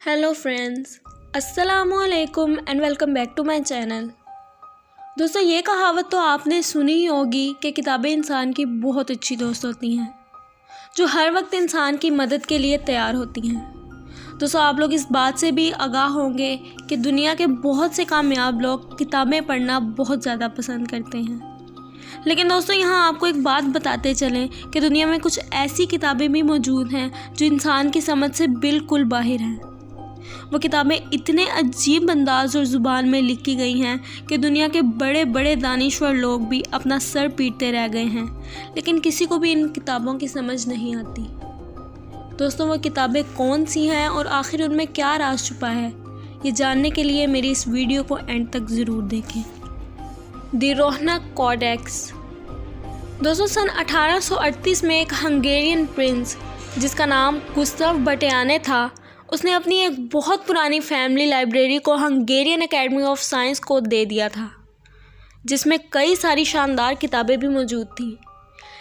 Hello friends, अस्सलामुअलैकुम and welcome back to my channel. दोस्तों, ये कहावत तो आपने सुनी ही होगी कि किताबें इंसान की बहुत अच्छी दोस्त होती हैं जो हर वक्त इंसान की मदद के लिए तैयार होती हैं। दोस्तों, आप लोग इस बात से भी आगाह होंगे कि दुनिया के बहुत से कामयाब लोग किताबें पढ़ना बहुत ज़्यादा पसंद करते हैं। लेकिन दोस्तों, यहाँ आपको एक बात बताते चलें कि दुनिया में कुछ ऐसी किताबें भी मौजूद हैं जो इंसान की समझ से बिल्कुल बाहर हैं। वो किताबें इतने अजीब अंदाज और ज़ुबान में लिखी गई हैं कि दुनिया के बड़े बड़े दानिश्वर लोग भी अपना सर पीटते रह गए हैं, लेकिन किसी को भी इन किताबों की समझ नहीं आती। दोस्तों, वो किताबें कौन सी हैं और आखिर उनमें क्या राज छुपा है, ये जानने के लिए मेरी इस वीडियो को एंड तक ज़रूर देखें। The Rohonc codex. दोस्तों, सन 1838 में एक हंगेरियन प्रिंस जिसका नाम गुस्ताव बटेआने था, उसने अपनी एक बहुत पुरानी फैमिली लाइब्रेरी को हंगेरियन एकेडमी ऑफ साइंस को दे दिया था, जिसमें कई सारी शानदार किताबें भी मौजूद थीं।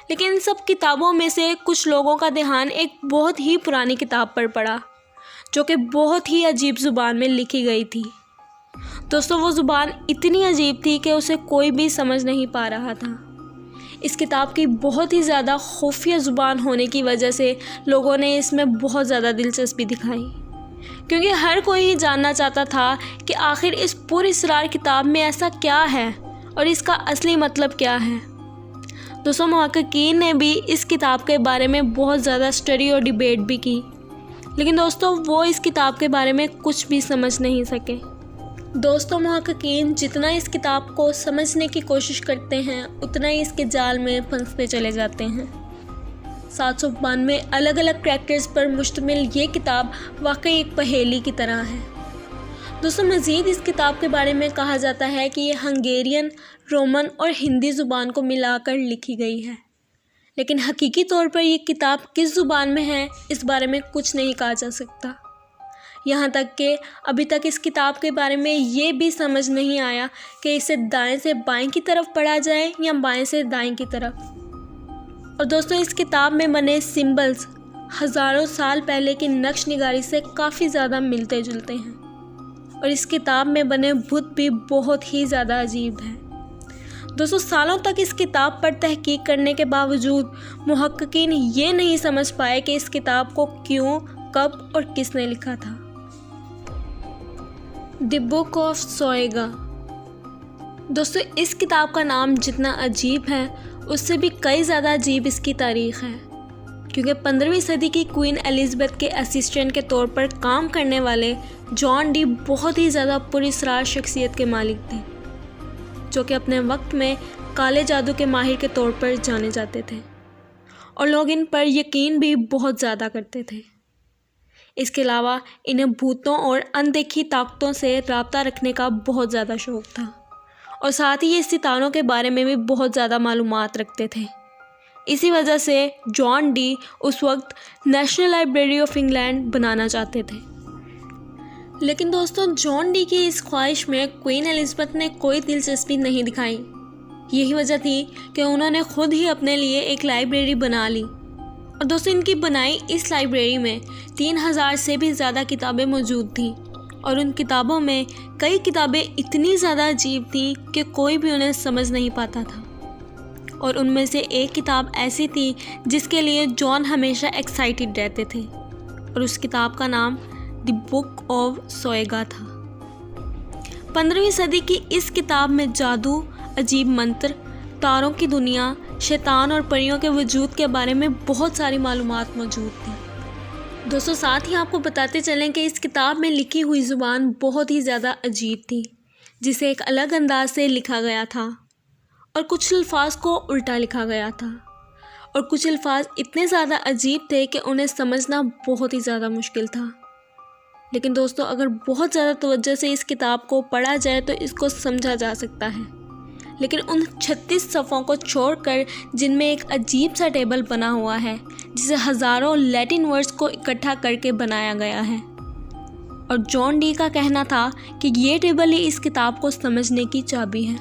लेकिन इन सब किताबों में से कुछ लोगों का ध्यान एक बहुत ही पुरानी किताब पर पड़ा जो कि बहुत ही अजीब ज़ुबान में लिखी गई थी। दोस्तों, वो ज़ुबान इतनी अजीब थी कि उसे कोई भी समझ नहीं पा रहा था। इस किताब की बहुत ही ज़्यादा खुफिया ज़ुबान होने की वजह से लोगों ने इसमें बहुत ज़्यादा दिलचस्पी दिखाई, क्योंकि हर कोई ही जानना चाहता था कि आखिर इस पुरअसरार किताब में ऐसा क्या है और इसका असली मतलब क्या है। दोस्तों, मुहक्किकीन ने भी इस किताब के बारे में बहुत ज़्यादा स्टडी और डिबेट भी की, लेकिन दोस्तों वो इस किताब के बारे में कुछ भी समझ नहीं सके। दोस्तों, मुहक्किकीन जितना इस किताब को समझने की कोशिश करते हैं उतना ही इसके जाल में फंसते चले जाते हैं। 792 अलग अलग कैरेक्टर्स पर मुश्तमिल ये किताब वाकई एक पहेली की तरह है। दोस्तों, मज़ीद इस किताब के बारे में कहा जाता है कि ये हंगेरियन, रोमन और हिंदी ज़ुबान को मिलाकर लिखी गई है, लेकिन हकीकी तौर पर ये किताब किस ज़ुबान में है इस बारे में कुछ नहीं कहा जा सकता। यहाँ तक कि अभी तक इस किताब के बारे में ये भी समझ नहीं आया कि इसे दाएं से बाएं की तरफ पढ़ा जाए या बाएं से दाएं की तरफ। और दोस्तों, इस किताब में बने सिंबल्स हज़ारों साल पहले की नक्श निगारी से काफ़ी ज़्यादा मिलते जुलते हैं, और इस किताब में बने बुत भी बहुत ही ज़्यादा अजीब हैं। दोस्तों, सालों तक इस किताब पर तहकीक करने के बावजूद मुहक्किकीन ये नहीं समझ पाए कि इस किताब को क्यों, कब और किसने लिखा था। The book of Soyga. दोस्तों, इस किताब का नाम जितना अजीब है उससे भी कई ज़्यादा अजीब इसकी तारीख़ है, क्योंकि 15वीं सदी की क्वीन एलिज़ाबेथ के असिस्टेंट के तौर पर काम करने वाले जॉन डी बहुत ही ज़्यादा पुरअसरार शख्सियत के मालिक थे, जो कि अपने वक्त में काले जादू के माहिर के तौर पर जाने जाते थे और लोग इन पर यकीन भी बहुत ज़्यादा करते थे। इसके अलावा इन्हें भूतों और अनदेखी ताकतों से रब्ता रखने का बहुत ज़्यादा शौक़ था, और साथ ही ये सितारों के बारे में भी बहुत ज़्यादा मालूमात रखते थे। इसी वजह से जॉन डी उस वक्त नेशनल लाइब्रेरी ऑफ इंग्लैंड बनाना चाहते थे। लेकिन दोस्तों, जॉन डी की इस ख्वाहिश में क्वीन एलिज़ाबेथ ने कोई दिलचस्पी नहीं दिखाई। यही वजह थी कि उन्होंने खुद ही अपने लिए एक लाइब्रेरी बना ली। और दोस्तों, इनकी बनाई इस लाइब्रेरी में 3000 से भी ज़्यादा किताबें मौजूद थीं, और उन किताबों में कई किताबें इतनी ज़्यादा अजीब थीं कि कोई भी उन्हें समझ नहीं पाता था। और उनमें से एक किताब ऐसी थी जिसके लिए जॉन हमेशा एक्साइटेड रहते थे, और उस किताब का नाम द बुक ऑफ सोएगा था। 15वीं सदी की इस किताब में जादू, अजीब मंत्र, तारों की दुनिया, शैतान और परियों के वजूद के बारे में बहुत सारी मालूमात मौजूद थी। दोस्तों, साथ ही आपको बताते चलें कि इस किताब में लिखी हुई ज़ुबान बहुत ही ज़्यादा अजीब थी, जिसे एक अलग अंदाज से लिखा गया था, और कुछ अल्फाज को उल्टा लिखा गया था, और कुछ अल्फाज इतने ज़्यादा अजीब थे कि उन्हें समझना बहुत ही ज़्यादा मुश्किल था। लेकिन दोस्तों, अगर बहुत ज़्यादा तवज्जो से इस किताब को पढ़ा जाए तो इसको समझा जा सकता है। लेकिन उन 36 सफ़ों को छोड़कर, जिनमें एक अजीब सा टेबल बना हुआ है जिसे हज़ारों लैटिन वर्ड्स को इकट्ठा करके बनाया गया है, और जॉन डी का कहना था कि ये टेबल ही इस किताब को समझने की चाबी है,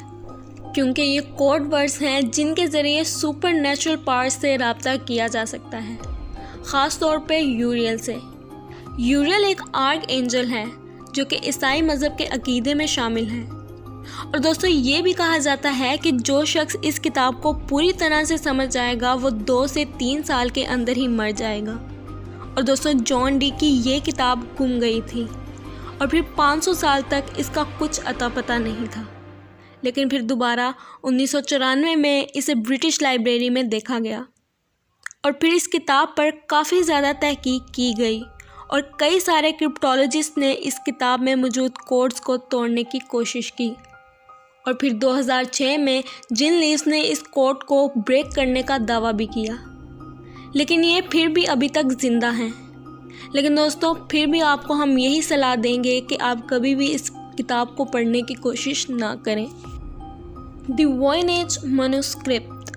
क्योंकि ये कोड वर्ड्स हैं जिनके ज़रिए सुपर नेचुरल पावर्स से रब्ता किया जा सकता है, ख़ास तौर पे यूरियल से। यूरियल एक आर्क एंजल है जो कि ईसाई मज़हब के अकीदे में शामिल है। और दोस्तों ये भी कहा जाता है कि जो शख्स इस किताब को पूरी तरह से समझ जाएगा वो 2 से 3 साल के अंदर ही मर जाएगा। और दोस्तों जॉन डी की ये किताब गुम गई थी और फिर 500 साल तक इसका कुछ अता पता नहीं था। लेकिन फिर दोबारा 1994 में इसे ब्रिटिश लाइब्रेरी में देखा गया और फिर इस किताब पर काफ़ी ज़्यादा तहकीक की गई और कई सारे क्रिप्टोलॉजिस्ट ने इस किताब में मौजूद कोड्स को तोड़ने की कोशिश की। और फिर 2006 में जिन लीव्स ने इस कोड को ब्रेक करने का दावा भी किया, लेकिन ये फिर भी अभी तक ज़िंदा हैं। लेकिन दोस्तों फिर भी आपको हम यही सलाह देंगे कि आप कभी भी इस किताब को पढ़ने की कोशिश ना करें। The Voynich manuscript.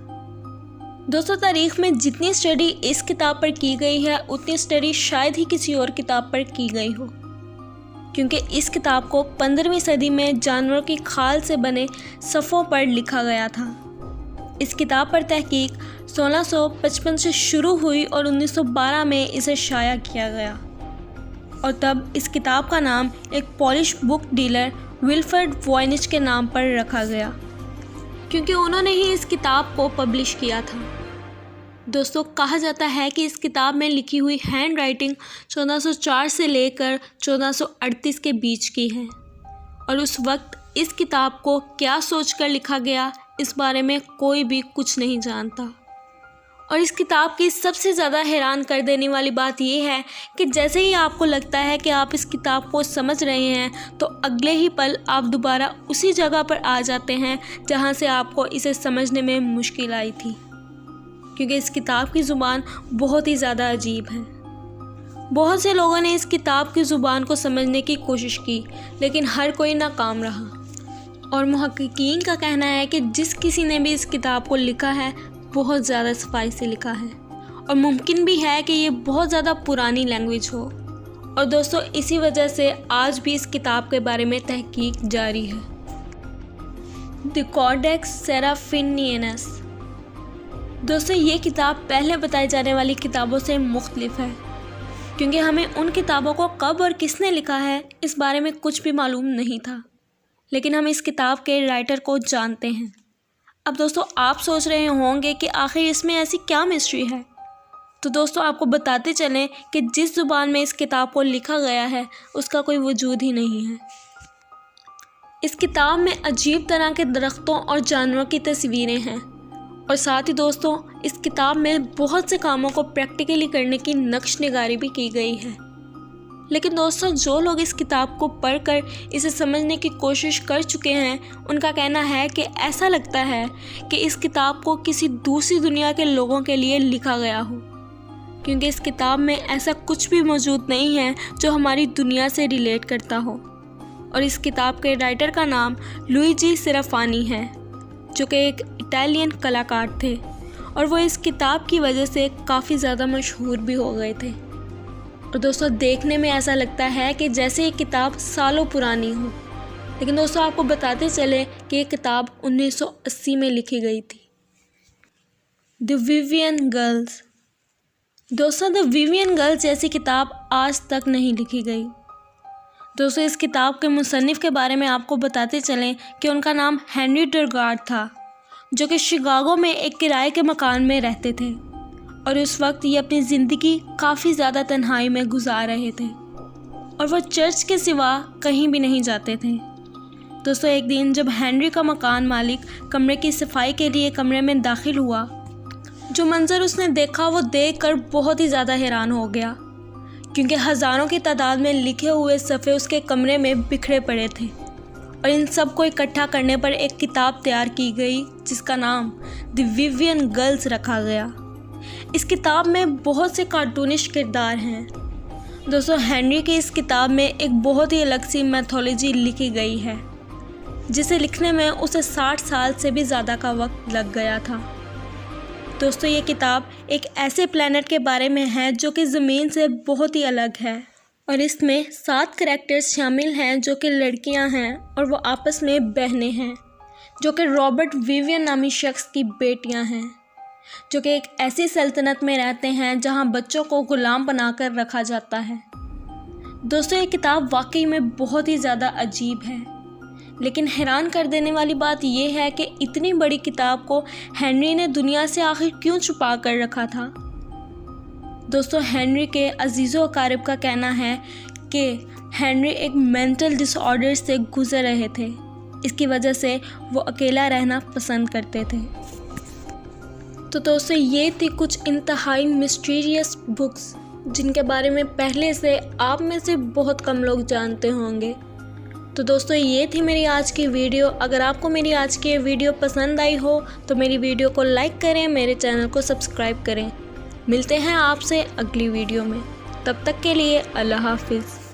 दोस्तों तारीख़ में जितनी स्टडी इस किताब पर की गई है उतनी स्टडी शायद ही किसी और किताब पर की गई हो, क्योंकि इस किताब को 15वीं सदी में जानवरों की खाल से बने सफ़ों पर लिखा गया था। इस किताब पर तहकीक 1655 से शुरू हुई और 1912 में इसे शाया किया गया और तब इस किताब का नाम एक polish book dealer Wilfred Voynich के नाम पर रखा गया, क्योंकि उन्होंने ही इस किताब को पब्लिश किया था। दोस्तों कहा जाता है कि इस किताब में लिखी हुई हैंड राइटिंग 1404 से लेकर 1438 के बीच की है और उस वक्त इस किताब को क्या सोचकर लिखा गया इस बारे में कोई भी कुछ नहीं जानता। और इस किताब की सबसे ज़्यादा हैरान कर देने वाली बात यह है कि जैसे ही आपको लगता है कि आप इस किताब को समझ रहे हैं तो अगले ही पल आप दोबारा उसी जगह पर आ जाते हैं जहां से आपको इसे समझने में मुश्किल आई थी, क्योंकि इस किताब की ज़ुबान बहुत ही ज़्यादा अजीब है। बहुत से लोगों ने इस किताब की ज़ुबान को समझने की कोशिश की, लेकिन हर कोई नाकाम रहा। और मुहक्किकीन का कहना है कि जिस किसी ने भी इस किताब को लिखा है बहुत ज़्यादा सफाई से लिखा है और मुमकिन भी है कि ये बहुत ज़्यादा पुरानी लैंग्वेज हो। और दोस्तों इसी वजह से आज भी इस किताब के बारे में तहकीक जारी है। The codex Seraphinianus. दोस्तों ये किताब पहले बताई जाने वाली किताबों से मुख्तलिफ है, क्योंकि हमें उन किताबों को कब और किसने लिखा है इस बारे में कुछ भी मालूम नहीं था, लेकिन हम इस किताब के राइटर को जानते हैं। अब दोस्तों आप सोच रहे होंगे कि आखिर इसमें ऐसी क्या मिस्ट्री है, तो दोस्तों आपको बताते चलें कि जिस ज़ुबान में इस किताब को लिखा गया है उसका कोई वजूद ही नहीं है। इस किताब में अजीब तरह के दरख्तों और जानवरों की तस्वीरें हैं और साथ ही दोस्तों इस किताब में बहुत से कामों को प्रैक्टिकली करने की नक्श निगारी भी की गई है। लेकिन दोस्तों जो लोग इस किताब को पढ़कर इसे समझने की कोशिश कर चुके हैं उनका कहना है कि ऐसा लगता है कि इस किताब को किसी दूसरी दुनिया के लोगों के लिए लिखा गया हो, क्योंकि इस किताब में ऐसा कुछ भी मौजूद नहीं है जो हमारी दुनिया से रिलेट करता हो। और इस किताब के राइटर का नाम लुइजी सेराफानी है, जो कि एक इटालियन कलाकार थे और वो इस किताब की वजह से काफ़ी ज़्यादा मशहूर भी हो गए थे। और दोस्तों देखने में ऐसा लगता है कि जैसे ये किताब सालों पुरानी हो, लेकिन दोस्तों आपको बताते चले कि ये किताब 1980 में लिखी गई थी। The Vivian girls. दोस्तों द विवियन गर्ल्स जैसी किताब आज तक नहीं लिखी गई। दोस्तों इस किताब के मुसन्निफ़ के बारे में आपको बताते चलें कि उनका नाम हेनरी डरगार्ड था, जो कि शिकागो में एक किराए के मकान में रहते थे और उस वक्त ये अपनी ज़िंदगी काफ़ी ज़्यादा तन्हाई में गुजार रहे थे और वो चर्च के सिवा कहीं भी नहीं जाते थे। दोस्तों एक दिन जब हेनरी का मकान मालिक कमरे की सफाई के लिए कमरे में दाखिल हुआ, जो मंज़र उसने देखा वो देखकर बहुत ही ज़्यादा हैरान हो गया, क्योंकि हज़ारों की तादाद में लिखे हुए सफ़े उसके कमरे में बिखरे पड़े थे और इन सब को इकट्ठा करने पर एक किताब तैयार की गई जिसका नाम द विवियन गर्ल्स रखा गया। इस किताब में बहुत से कार्टूनिश किरदार हैं। दोस्तों हेनरी की इस किताब में एक बहुत ही अलग सी मैथोलॉजी लिखी गई है, जिसे लिखने में उसे 60 साल से भी ज़्यादा का वक्त लग गया था। दोस्तों ये किताब एक ऐसे प्लैनेट के बारे में है जो कि ज़मीन से बहुत ही अलग है और इसमें 7 करैक्टर्स शामिल हैं जो कि लड़कियां हैं और वो आपस में बहनें हैं, जो कि रॉबर्ट विवियन नामी शख्स की बेटियां हैं, जो कि एक ऐसी सल्तनत में रहते हैं जहां बच्चों को गुलाम बनाकर रखा जाता है दोस्तों ये किताब वाकई में बहुत ही ज़्यादा अजीब है, लेकिन हैरान कर देने वाली बात यह है कि इतनी बड़ी किताब को हेनरी ने दुनिया से आखिर क्यों छुपा कर रखा था। दोस्तों हेनरी के अजीज़ो अकारिब का कहना है कि हेनरी एक मेंटल डिसऑर्डर से गुजर रहे थे, इसकी वजह से वो अकेला रहना पसंद करते थे। तो दोस्तों ये थी कुछ इंतहाई मिस्टीरियस बुक्स जिनके बारे में पहले से आप में से बहुत कम लोग जानते होंगे। तो दोस्तों ये थी मेरी आज की वीडियो। अगर आपको मेरी आज की वीडियो पसंद आई हो तो मेरी वीडियो को लाइक करें, मेरे चैनल को सब्सक्राइब करें। मिलते हैं आपसे अगली वीडियो में, तब तक के लिए अल्लाह हाफिज़।